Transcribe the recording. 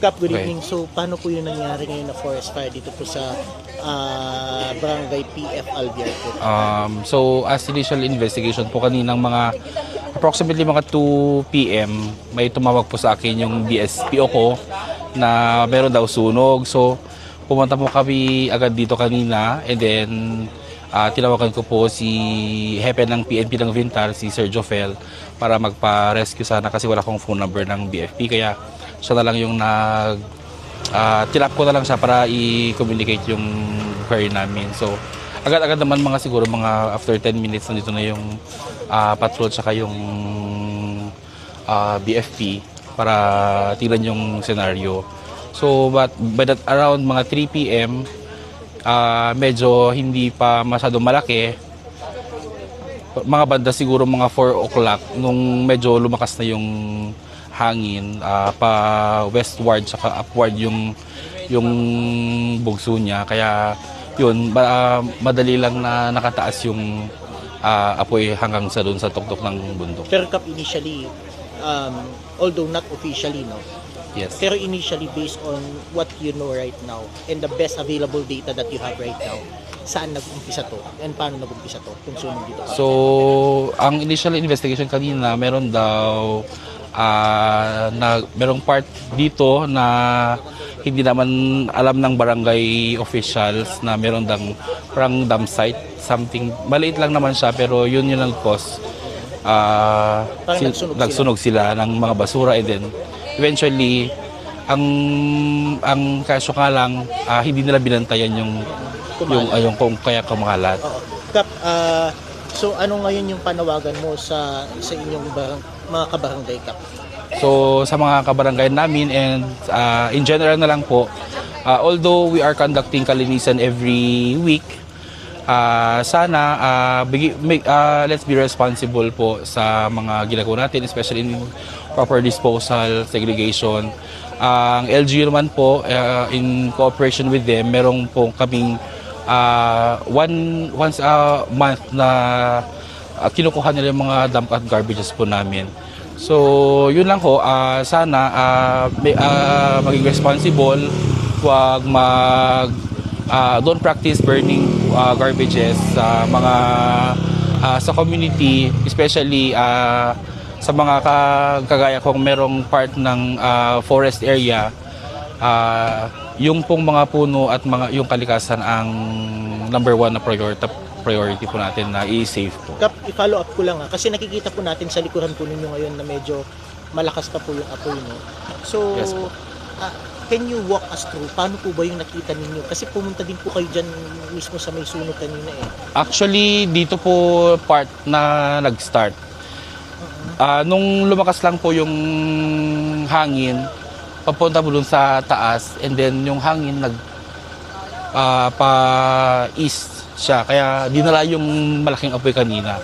Kap, good Okay. evening. So, paano po yung nangyari ngayon na forest fire dito po sa Barangay PF Albiar po? So as initial investigation po kaninang mga approximately mga 2 p.m. may tumawag po sa akin yung BSPO ko na meron daw sunog. So pumunta po kami agad dito kanina and then tinawagan ko po si Hepe ng PNP ng Vintar, si Sir Jofel, para magpa-rescue sana kasi wala akong phone number ng BFP kaya siya na lang yung tinap ko na lang siya para i-communicate yung query namin. So, agad-agad naman siguro mga after 10 minutes nandito na yung patrol tsaka yung BFP para tingnan yung scenario. So, but by that around mga 3 p.m., medyo hindi pa masyadong malaki. Mga banda siguro mga 4 o'clock nung medyo lumakas na yung hangin pa westward saka upward yung bugso niya kaya yun madali lang na nakataas yung apoy hanggang sa doon sa tuktok ng bundok. Pero Kap, initially, although not officially, no? Yes. Pero initially, based on what you know right now and the best available data that you have right now, saan nag-umpisa to? And paano nag-umpisa to? Kung sunog dito? So, ang initial investigation kanina, meron daw merong part dito na hindi naman alam ng barangay officials na meron parang dam site, something. Maliit lang naman siya pero yun yung nag-cause. Nagsunog sila ng mga basura and then eventually ang kaso nga lang hindi nila binantayan yung kung kaya kumakalat. Kap, so ano ngayon yung panawagan mo sa inyong mga kabarangay, Kap? So sa mga kabarangay namin and in general na lang po, although we are conducting kalinisan every week, sana let's be responsible po sa mga ginagawa natin, especially in proper disposal, segregation. Ang LGU naman po, in cooperation with them, merong po kaming once a month na kinukuha nila yung mga dump at garbages po namin. So yun lang ho, sana maging responsible, huwag don't practice burning garbages sa mga sa community, especially sa mga kagaya kong merong part ng forest area. Yung pong mga puno at yung kalikasan ang number 1 na priority po natin na i-save po. Kap, i-follow up ko lang kasi nakikita po natin sa likuran po ninyo ngayon na medyo malakas pa po yung apoy, no? So, Yes po. can you walk us through paano po ba yung nakita ninyo? Kasi pumunta din po kayo dyan mismo sa may sunog kanina eh. Actually, dito po part na nag-start. Nung lumakas lang po yung hangin, papunta po dun sa taas and then yung hangin pa-east siya. Kaya dinala yung malaking apoy kanina.